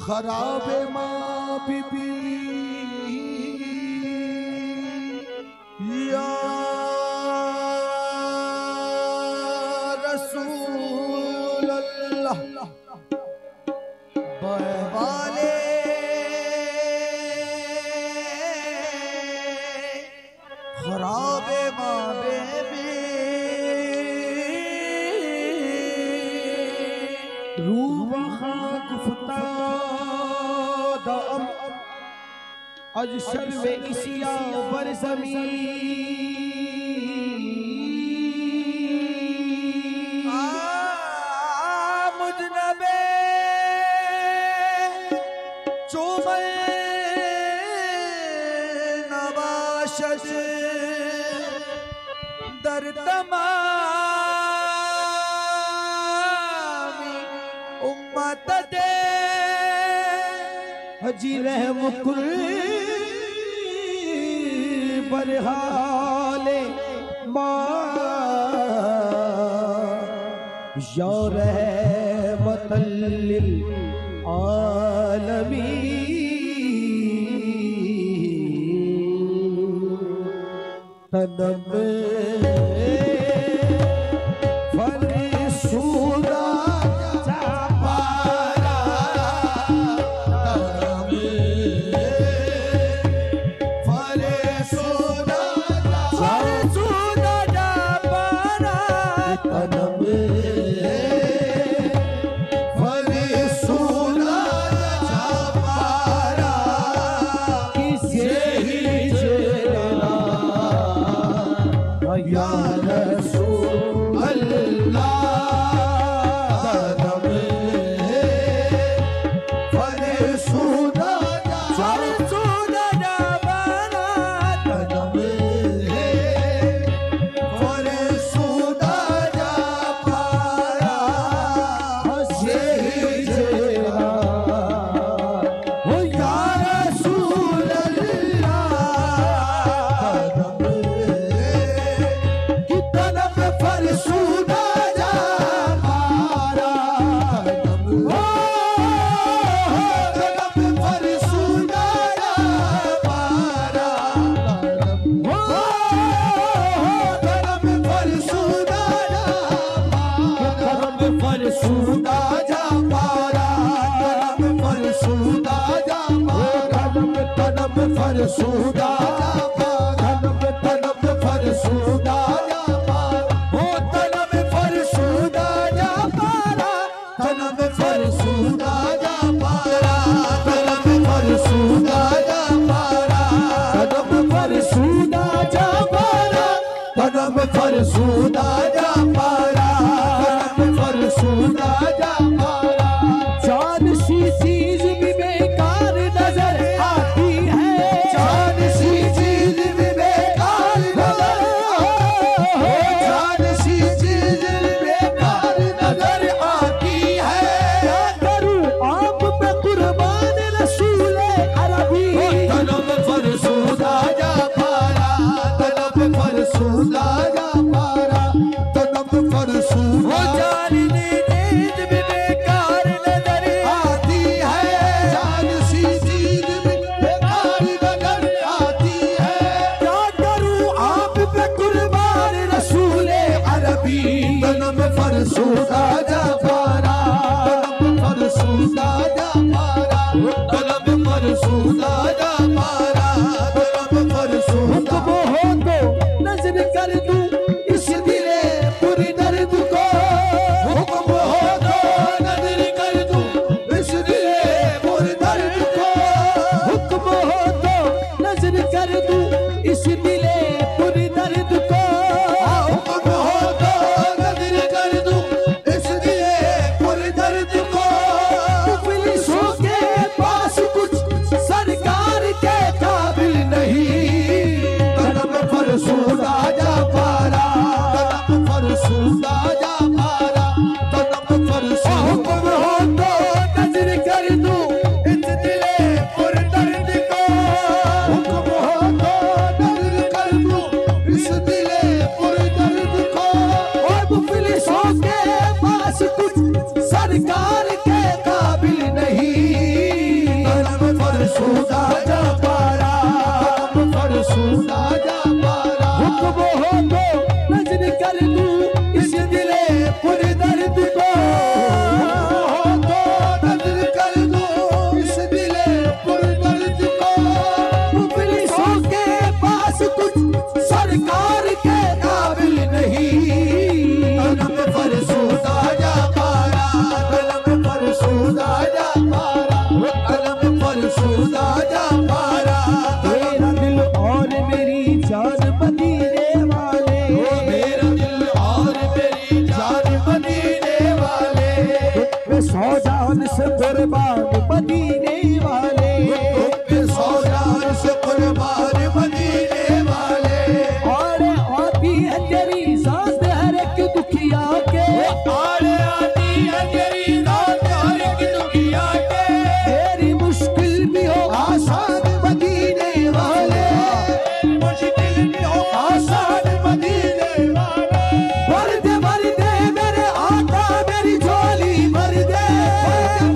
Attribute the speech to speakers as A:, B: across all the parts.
A: खराब माँ बीबी या रसूल अल्लाह वाले खराब माँ बीबी रूबा गुफ्ता आज शर में इसिया बर ज़मीन मुजनबे चुमल नवाशद दर तमामी उम्मत दे हजी रहम कुल बरहाले या रहमतल लिल आलमीन तनम फरिसूदा फरसूदा तलब तलब फरसूदा हो तलब फरसूदा जा पारा तलब फरसूदा जा पारा तलब फरसूदा जा पारा तलब फरसूदा जा पारा तलब फरसूदा जा पारा तलब फरसूदा जा पारा जान सी चीज भी बेकार नजर आती है जान सी चीज भी बेकार नजर जान सी चीज भी बेकार नजर आती है क्या करूं आप पे कुर्बान रसूल अरबी तलब फरसूदा जा पारा तलब फरसूदा जा पारा तलब फरसूदा जान नींद भी बेकार नजर आती है जान सी चीज भी बेकार नजर आती है क्या करूं आप पे कुर्बान रसूल अरबी तलब फरसूदा जा पारा तलब फरसूदा जा पारा तलब फरसूदा जा पारा तलब फरसूदा हो तो नजर कर दूं इस दिले पूरी दर्द को हुक्म हो तो नजर कर दूं इस दिले पूरी दर्द को हुक्म हो तो नजर कर दूं इस दिले पूरी दर्द को हुक्म हो तो नजर कर दूं फरसूदा जा पारा। हुक्म हो तो नजर कर दूं इस दिले पुर दर्द को, हो तो नजर कर दूं इस दिले पुर दर्द को। मुफलिसों के पास कुछ सरकार के काबिल नहीं। कलम फरसूदा जा पारा, कलम फरसूदा जा पारा, कलम फरसूदा जा पारा। मेरा दिल और मेरी जान मदीने वाले, मेरा दिल और मेरी जान मदीने वाले। सौ जान से कुर्बान मदीने वाले, सौ जान से कुर्बान मदीने वाले। और आती है तेरी सांस हर एक दुखिया के, और आती है तेरी सांस हर एक दुखिया के। तेरी मुश्किल भी हो आसान मदीने वाले, मुश्किल भी हो आसान मदीने वाले। भर दे मेरे आका मेरी झोली भर दे,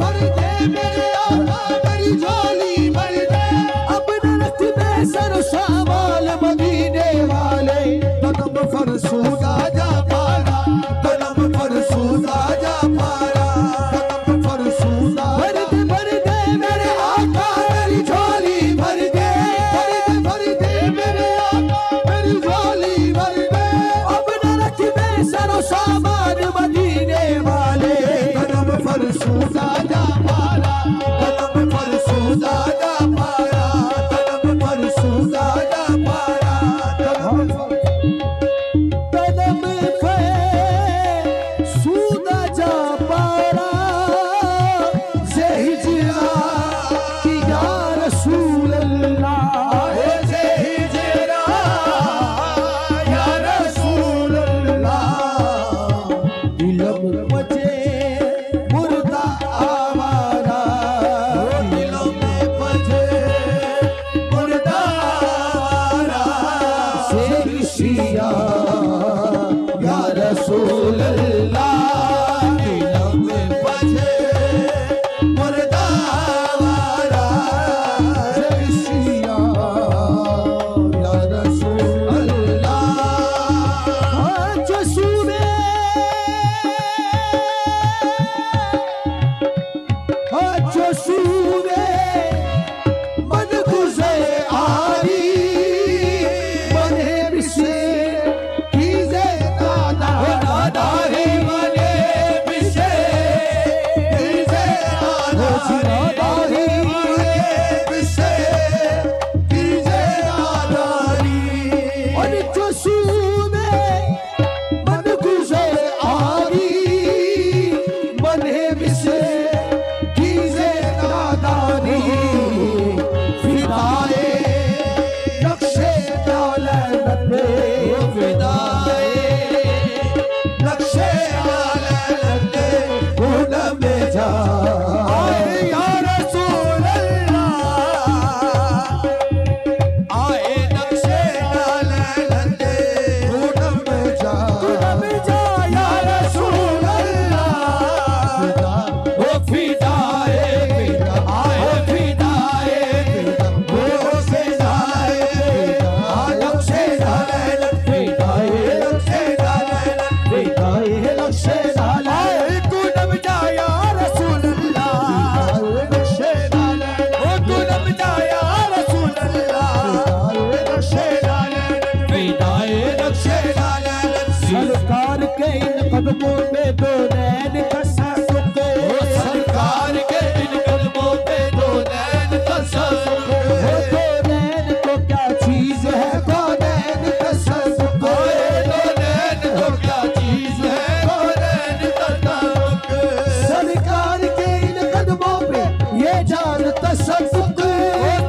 A: भर दे मेरे आका मेरी झोली भर दे। अपने रख में सर सामाल मदीने वाले। कलम फरसूदा जा पारा, कलम फरसूदा जा पारा, कलम फरसूदा। भर दे मेरे आका मेरी झोली भर दे, भर दे मेरे आका मेरी झोली भर दे। अपने रख में सर सामान मदीने वाले। कलम फरसूदा जा पारा, कलम फरसूदा जा पारा, कलम फरसूदा जा पारा, कलम फरसूदा जा पारा। से हिजरा की या रसूल अल्लाह, से हिजरा या रसूल अल्लाह। दिलम बचे मुर्दा आवारा, दिलों में बचे मुर्दा आवारा। से शिया या रसूल अल्लाह, दिलों में बचे मुर्दा आवारा। से शिया या रसूल अल्लाह। जो सूबे जो सूबे मन गुज़े आरी, मने बिसे कीज़े नादा, नादा है मने बिसे कीज़े नादा, नादा है मने बिसे कीज़े नादारी। और जो सूबे मन गुज़े आरी, मने बिसे कीज़े नादारी। फिदाए नक्शे दौलत पे, फिदाए नक्शे दौलत पे पूनम में जा। आए या रसूल अल्लाह, आए नक्शे दौलत पे पूनम में जा, पूनम में जा या रसूल अल्लाह। वो फिदाए आए फिदाए, वो फिदाए नक्शे दौलत, फिदाए नक्शे दौलत, फिदाए नक्शे दौलत। पूनम जा या रसूल अल्लाह, नक्शे दौलत। वो पूनम जा या रसूल अल्लाह, नक्शे दौलत, फिदाए नक्शे दौलत। सरकार के इन कदमों पे दो नैन कसा सुके, सरकार के इन कदमों पे दो नैन कसा सुके। दो नैन तो क्या चीज है, दो नैन कसा सुके। दो नैन तो क्या चीज है, दो नैन कसा सुके। सरकार के इन कदमों पे ये जान तसद्दुक,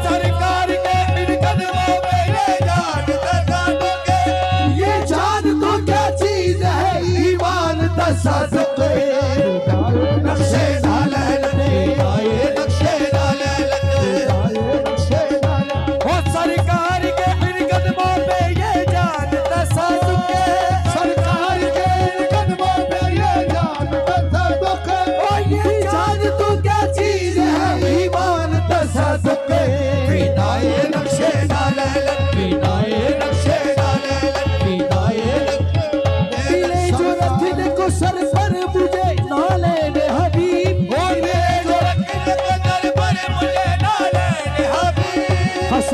A: सरकार के इन कदमों पे ये जान तसद्दुक। ये जान तो क्या चीज है, ईमान तसद्दुक। नक्शे दौलत, नक्शे दौलत, नक्शे दौलत। वो सरकार के इन कदमों पे ये जान तसद्दुक, सरकार के इन कदमों पे ये जान तसद्दुक। और ये जान तो क्या चीज है, ईमान तसद्दुक। फिदाए नक्शे दौलत,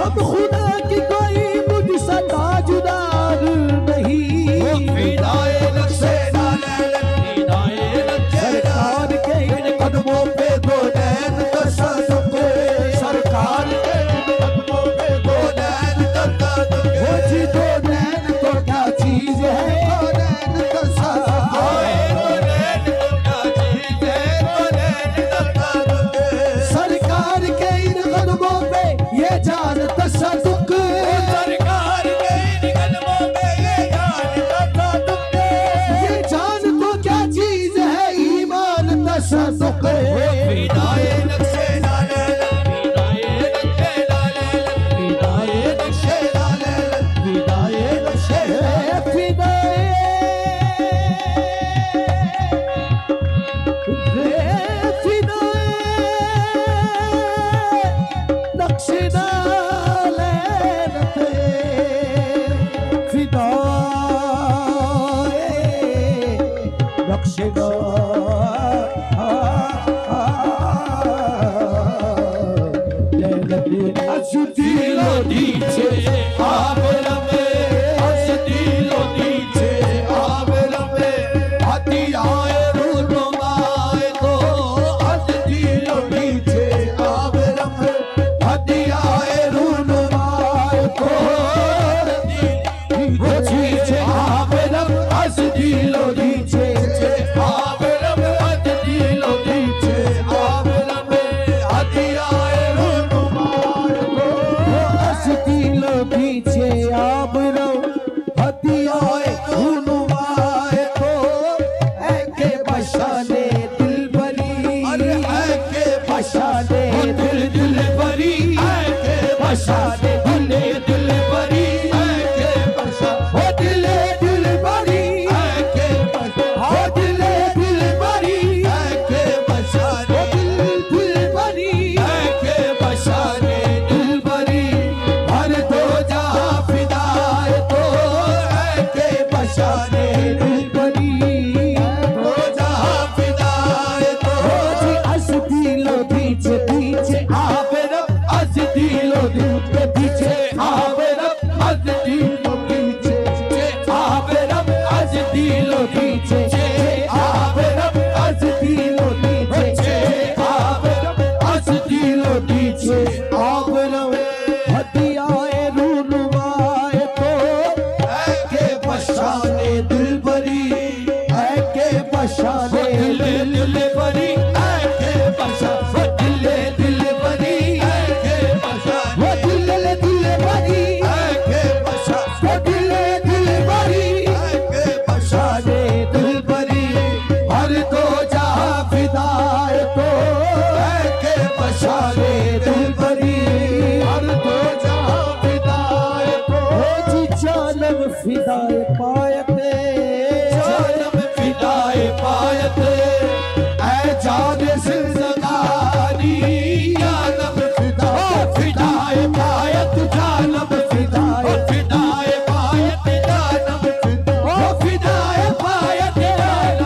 A: सब खुदा की कोई मुझसे ताजुदार नहीं।
B: फिदाए नक्शे
A: सरकार के इन कदमों पे दो नैन तशद्दुक़, सरकार के इन कदमों पे दो नैन तशद्दुक़। वो जी दो नैन तो क्या चीज है, दो नैन तशद्दुक़। सरकार के इन कदमों पे ये जान तशद्दुक़,
B: सरकार के इन कदमों पे ये जान तशद्दुक़।
A: ये जान तो क्या चीज है, ईमान तशद्दुक़।
B: फिदाए नक्शे
A: विदाए नक्शे लाले, विदाए नक्शे फिदाए फिदाए नक्शे लाले फिदाए नक्शे
B: Asudilo dice Abrame, asudilo dice Abrame, hadiyae runumae to, asudilo dice Abrame, hadiyae runumae to, वो dice Abrame, asudilo dice Abrame, asudilo dice Abrame, hadiyae
A: दिलो पीछे आप रो हदियाए हुनुमाए तो, ऐ के बशाने दिल भरी,
B: अरे ऐ के
A: बशाने
B: दिल दिल भरी, ऐ के बशाने दिल दिल भरी, ऐ के बशा
A: हो दिले दिल भरी,
B: ऐ के बशा
A: हो दिले दिल भरी,
B: ऐ के बशाने
A: दिल दिल भरी,
B: ऐ के बशाने दिल भरी, हर दो जहां फिदाए तो, ऐ के बशाने दिल भरी, दो जहां फिदाए तो,
A: अस दिलो पीछे पीछे
B: आप रब अज दिलो पीछे पीछे, आप रब अज दिलो पीछे पीछे, आप रब अज दिलो पीछे पीछे, आप रब अज दिलो पीछे, आप रब अज दिलो पीछे, आप रब
A: हदियाए रूनुमाए तो,
B: ऐ के बशाने दिल भरी,
A: ऐ के बशाने
B: दिल दिल भरी, ऐ के बशा दिल दिल भरी, ऐ के बशा
A: वो दिल दिल भरी,
B: ऐ के बशा
A: वो दिल दिल भरी,
B: ऐ के बशाने दिल भरी, हर दो जहां फिदाए तो, ऐ के बशाने दिल भरी, हर दो जहां फिदाए तो,
A: ओ जी जानम फिदाए पायते,
B: जानम फिदाए पायत, ऐ जान जिंदगानी, जानम फिदाए पायत, जानम फिदाए पायत, जानम फिदाए पायत, जानम
A: ओ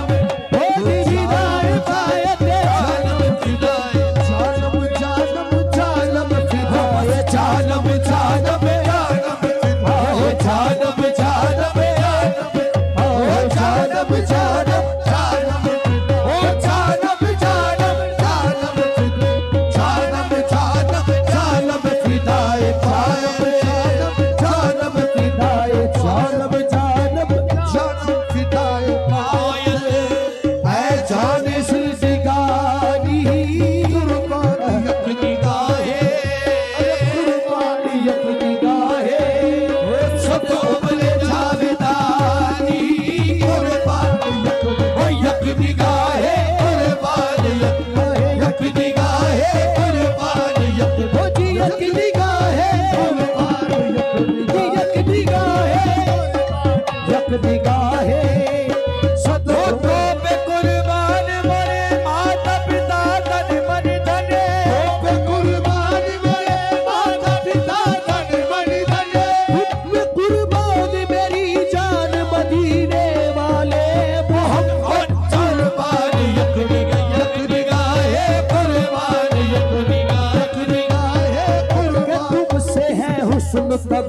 A: जी फिदाए पायते,
B: जानम फिदाए
A: जानम जानम जानम फिदाए,
B: जानम जानम जानम फिदाए, जानम जानम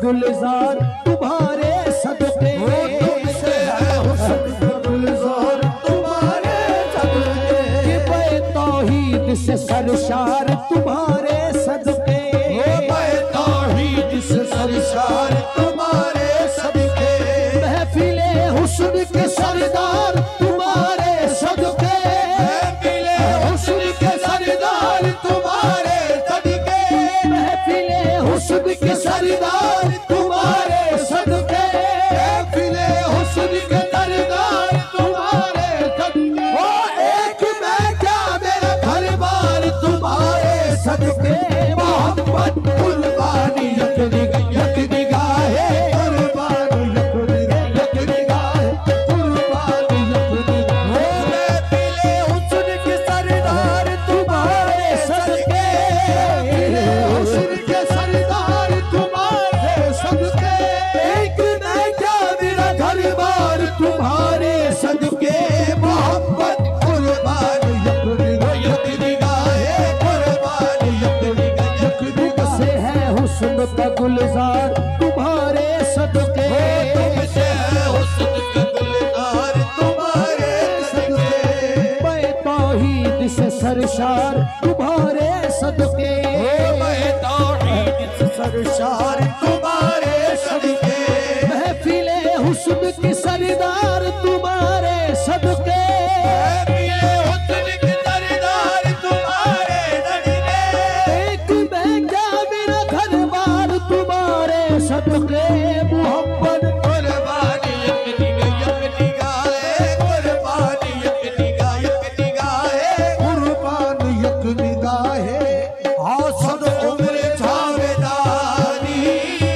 A: गुलजार तुम्हारे सदके,
B: तुमसे है हुस्न का गुलजार तुम्हारे सदके,
A: कि बे तौहीद से सरशार तुम्हारे सदके,
B: बे तौहीद से सरशार तुम्हारे सदके,
A: महफिले हुस्न के सरदार तुम्हारे सदके,
B: महफिले हुस्न के सरदार तुम्हारे सदके,
A: महफिले हुस्न के सरदार तुम्हारे सदके,
B: महफिले हुस्न के सरदार तुम्हारे सदके,
A: ओ एक मैं क्या मेरा घर बार तुम्हारे सदके,
B: मोहब्बत कुर्बानी यक निगाहे, कुर्बानी यक निगाहे, कुर्बानी यक निगाहे,
A: महफिले हुस्न के सरदार तुम्हारे सदके,
B: हुस्न के सरदार तुम्हारे सदके,
A: एक मैं क्या मेरा घर बार तुम्हारे सदके,
B: मोहब्बत कुर्बानी यक निगाहे, कुर्बानी यक निगाहे,
A: से है हुस्न का गुलजार तुम्हारे सदके,
B: तुमसे है हुस्न का गुलजार तुम्हारे सदके,
A: मैं तौहीद से सरशार तुम्हारे सदके,
B: मैं तौहीद से सरशार तुम्हारे सदके,
A: महफिले हुस्न की सरदार तुम्हारे सदके,
B: महफिले हुस्न के सरदार तुम्हारे सदके,
A: एक मैं क्या मेरा घर बार तुम्हारे सदके, मोहब्बत
B: कुर्बानी यक निगाहे, कुर्बानी यक निगाहे, कुर्बानी यक निगाहे, हासन उम्र जावेदानी,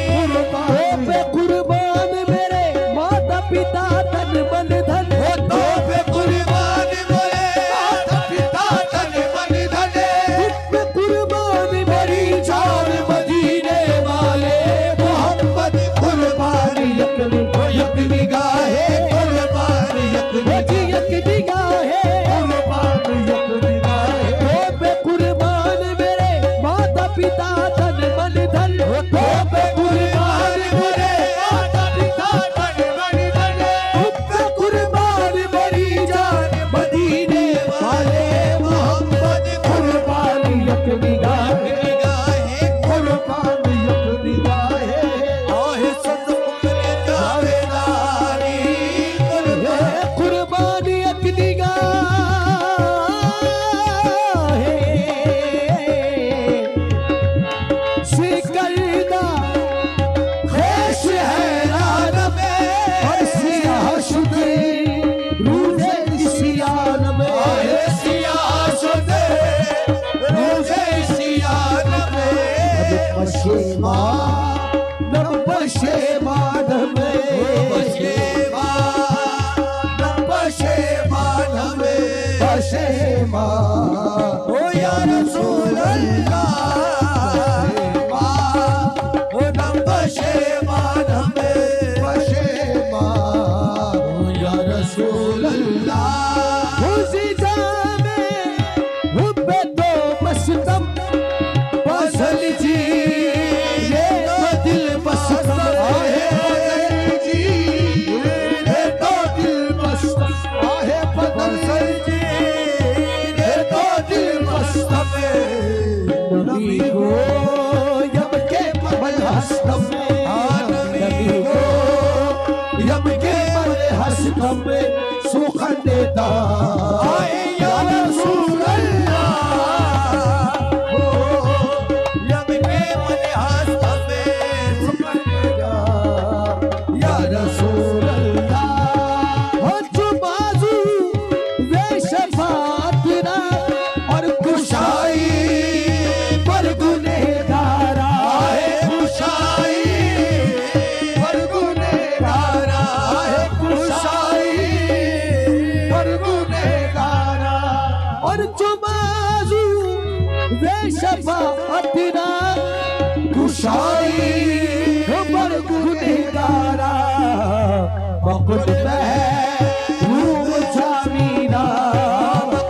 B: कुर्बानी
A: पे कुर्बान मेरे माता पिता तन मन धन,
B: तो पे कुर्बान मेरे माता पिता तन मन धने,
A: पे कुर्बान मेरी जान मदीने वाले,
B: मोहब्बत कुर्बानी यक निगाहे, कुर्बानी यक
A: यक निगाहे,
B: कुर्बानी यक निगाहे,
A: पे कुर्बान मेरे माता पिता तन मन धन, पे कुर्बान मेरे
B: माता पिता तन मन धने,
A: पे कुर्बान मेरी जान मदीने वाले,
B: मोहब्बत
A: कुर्बानी यक निगाहे,
B: निगाहे, कुर्बानी यक निगाहे, आहे सद उम्र जावेदानी,
A: कुर्बानी यक निगाहे, सिकंदा
B: ख्वाहिश है रान में,
A: और सियाह शुदे रूज़े इस्यान में,
B: आहे सियाह शुदे रोज़े इस्यान में,
A: पशेमान पशेमान में,
B: पशेमान ओ या रसूल अल्लाह, ओ नम पशेमान हमें, पशेमान ओ या रसूल अल्लाह,
A: हुज़िजा में हुब्बे तो मस्तम फसल जी, ये तो दिल मस्तम
B: आहे जी, ये तो दिल मस्त आहे बदल जी, ये तो दिल मस्त में,
A: नबी को यम के पल हस्तम में, नबी को यम के पल हस्तम में सुखने दा,
B: आए या रसूल अल्लाह, हो यम के मन हस्त में सुपनेगा, या रसूल अल्लाह,
A: हो जो बाजू वे शफात ना और कुशाई पर गुनहगारा,
B: आहे कुशाई पर गुनहगारा, आहे कुशाई पर गुनहगारा,
A: और जो बाजू वे शफात ना कुशाई पर गुनहगारा, बकुल रूम जामीना,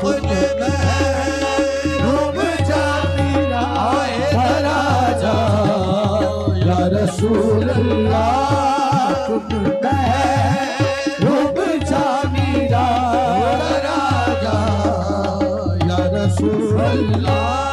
B: खुद में रूम जामीना, आए
A: राजा या रसूल
B: सुन महबूब जामीरा
A: राजा या रसूल अल्लाह